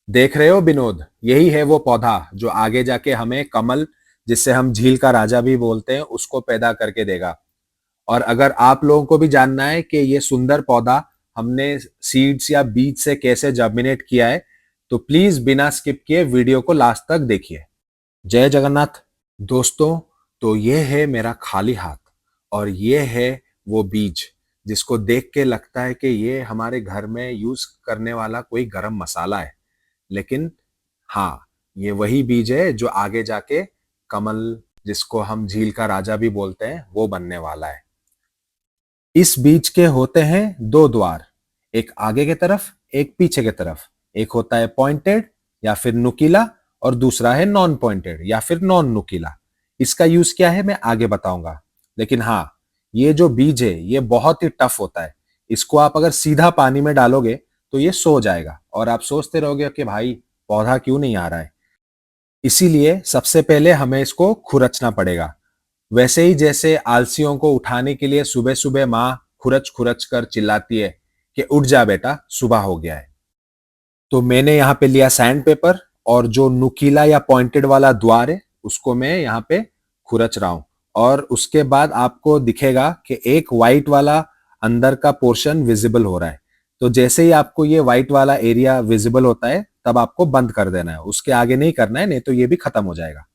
देख रहे हो विनोद, यही है वो पौधा जो आगे जाके हमें कमल, जिससे हम झील का राजा भी बोलते हैं, उसको पैदा करके देगा। और अगर आप लोगों को भी जानना है कि ये सुंदर पौधा हमने सीड्स या बीज से कैसे जर्मिनेट किया है, तो प्लीज बिना स्किप किए वीडियो को लास्ट तक देखिए। जय जगन्नाथ। दोस्तों, तो ये है मेरा खाली हाथ और ये है वो बीज जिसको देख के लगता है कि ये हमारे घर में यूज करने वाला कोई गरम मसाला है। लेकिन हाँ, ये वही बीज है जो आगे जाके कमल, जिसको हम झील का राजा भी बोलते हैं, वो बनने वाला है। इस बीज के होते हैं दो द्वार, एक आगे के तरफ, एक पीछे के तरफ। एक होता है पॉइंटेड या फिर नुकीला और दूसरा है नॉन पॉइंटेड या फिर नॉन नुकीला। इसका यूज क्या है मैं आगे बताऊंगा। लेकिन हाँ, ये जो बीज है ये बहुत ही टफ होता है। इसको आप अगर सीधा पानी में डालोगे तो ये सो जाएगा और आप सोचते रहोगे कि भाई पौधा क्यों नहीं आ रहा है। इसीलिए सबसे पहले हमें इसको खुरचना पड़ेगा। वैसे ही जैसे आलसियों को उठाने के लिए सुबह सुबह माँ खुरच खुरच कर चिल्लाती है कि उठ जा बेटा, सुबह हो गया है। तो मैंने यहाँ पे लिया सैंड पेपर और जो नुकीला या पॉइंटेड वाला द्वार है उसको मैं यहाँ पे खुरच रहा हूं। और उसके बाद आपको दिखेगा कि एक व्हाइट वाला अंदर का पोर्शन विजिबल हो रहा है। तो जैसे ही आपको ये व्हाइट वाला एरिया विजिबल होता है तब आपको बंद कर देना है, उसके आगे नहीं करना है, नहीं तो ये भी खत्म हो जाएगा।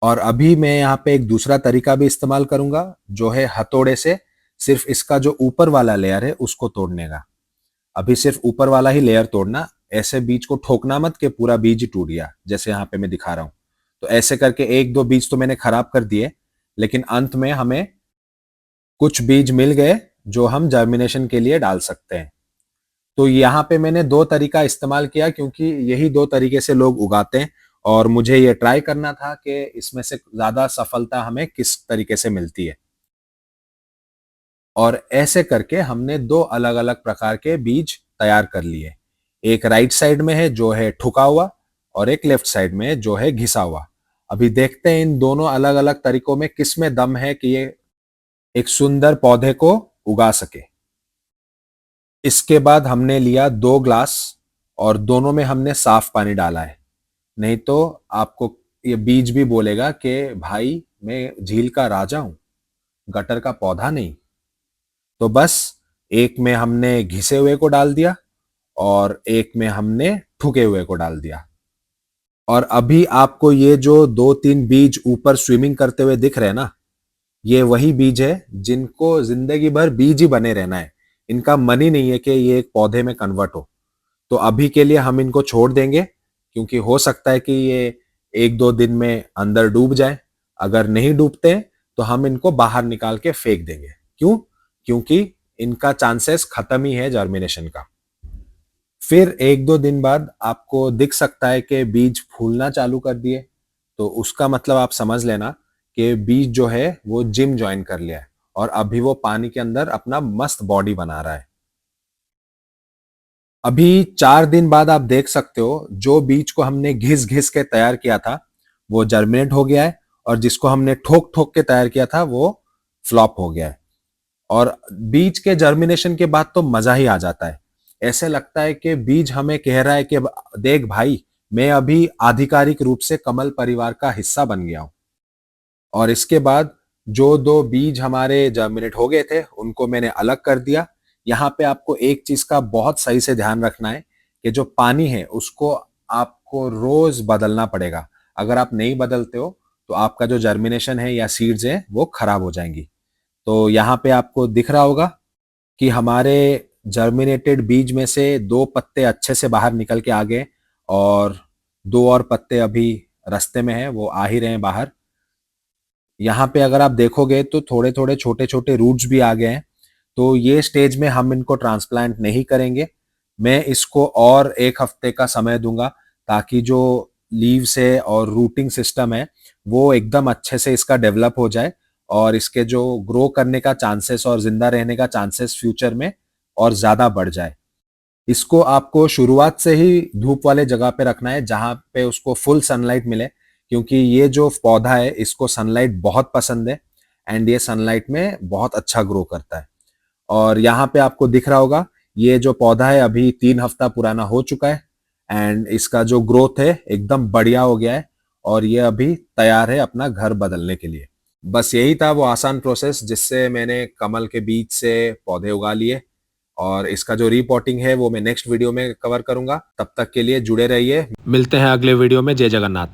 और अभी मैं यहाँ पे एक दूसरा तरीका भी इस्तेमाल करूंगा, जो है हथौड़े से सिर्फ इसका जो ऊपर वाला लेयर है उसको तोड़ने का। अभी सिर्फ ऊपर वाला ही लेयर तोड़ना, ऐसे बीज को ठोकना मत कि पूरा बीज ही टूट गया, जैसे यहाँ पे मैं दिखा रहा हूं। तो ऐसे करके एक दो बीज तो मैंने खराब कर दिए, लेकिन अंत में हमें कुछ बीज मिल गए जो हम जर्मिनेशन के लिए डाल सकते हैं। तो यहाँ पे मैंने दो तरीका इस्तेमाल किया क्योंकि यही दो तरीके से लोग उगाते हैं और मुझे ये ट्राई करना था कि इसमें से ज्यादा सफलता हमें किस तरीके से मिलती है। और ऐसे करके हमने दो अलग अलग प्रकार के बीज तैयार कर लिए। एक राइट साइड में है जो है ठुका हुआ और एक लेफ्ट साइड में है जो है घिसा हुआ। अभी देखते हैं इन दोनों अलग अलग तरीकों में किस में दम है कि ये एक सुंदर पौधे को उगा सके। इसके बाद हमने लिया 2 ग्लास और दोनों में हमने साफ पानी डाला है। नहीं तो आपको ये बीज भी बोलेगा कि भाई मैं झील का राजा हूं, गटर का पौधा नहीं। तो बस एक में हमने घिसे हुए को डाल दिया और एक में हमने ठुके हुए को डाल दिया। और अभी आपको ये जो दो तीन बीज ऊपर स्विमिंग करते हुए दिख रहे हैं ना, ये वही बीज है जिनको जिंदगी भर बीज ही बने रहना है। इनका मन ही नहीं है कि ये एक पौधे में कन्वर्ट हो। तो अभी के लिए हम इनको छोड़ देंगे क्योंकि हो सकता है कि ये एक दो दिन में अंदर डूब जाए। अगर नहीं डूबते तो हम इनको बाहर निकाल के फेंक देंगे। क्यों? क्योंकि इनका चांसेस खत्म ही है जर्मिनेशन का। फिर एक दो दिन बाद आपको दिख सकता है कि बीज फूलना चालू कर दिए। तो उसका मतलब आप समझ लेना कि बीज जो है वो जिम ज्वाइन कर लिया है और अभी वो पानी के अंदर अपना मस्त बॉडी बना रहा है। अभी 4 दिन बाद आप देख सकते हो जो बीज को हमने घिस घिस के तैयार किया था वो जर्मिनेट हो गया है और जिसको हमने ठोक ठोक के तैयार किया था वो फ्लॉप हो गया है। और बीज के जर्मिनेशन के बाद तो मजा ही आ जाता है। ऐसे लगता है कि बीज हमें कह रहा है कि देख भाई, मैं अभी आधिकारिक रूप से कमल परिवार का हिस्सा बन गया हूं। और इसके बाद जो दो बीज हमारे जर्मिनेट हो गए थे उनको मैंने अलग कर दिया। यहाँ पे आपको एक चीज का बहुत सही से ध्यान रखना है कि जो पानी है उसको आपको रोज बदलना पड़ेगा। अगर आप नहीं बदलते हो तो आपका जो जर्मिनेशन है या सीड्स है वो खराब हो जाएंगी। तो यहाँ पे आपको दिख रहा होगा कि हमारे जर्मिनेटेड बीज में से 2 पत्ते अच्छे से बाहर निकल के आ गए और 2 और पत्ते अभी रास्ते में हैं, वो आ ही रहे हैं बाहर। यहाँ पे अगर आप देखोगे तो थोड़े थोड़े छोटे छोटे रूट्स भी आ गए हैं। तो ये स्टेज में हम इनको ट्रांसप्लांट नहीं करेंगे। मैं इसको और 1 हफ्ते का समय दूंगा ताकि जो लीव्स है और रूटिंग सिस्टम है वो एकदम अच्छे से इसका डेवलप हो जाए और इसके जो ग्रो करने का चांसेस और जिंदा रहने का चांसेस फ्यूचर में और ज्यादा बढ़ जाए। इसको आपको शुरुआत से ही धूप वाले जगह पे रखना है जहां पे उसको फुल सनलाइट मिले, क्योंकि ये जो पौधा है इसको सनलाइट बहुत पसंद है एंड ये सनलाइट में बहुत अच्छा ग्रो करता है। और यहाँ पे आपको दिख रहा होगा ये जो पौधा है अभी 3 हफ्ता पुराना हो चुका है एंड इसका जो ग्रोथ है एकदम बढ़िया हो गया है और ये अभी तैयार है अपना घर बदलने के लिए। बस यही था वो आसान प्रोसेस जिससे मैंने कमल के बीज से पौधे उगा लिए और इसका जो रिपोर्टिंग है वो मैं नेक्स्ट वीडियो में कवर करूंगा। तब तक के लिए जुड़े रहिए। मिलते हैं अगले वीडियो में। जय जगन्नाथ।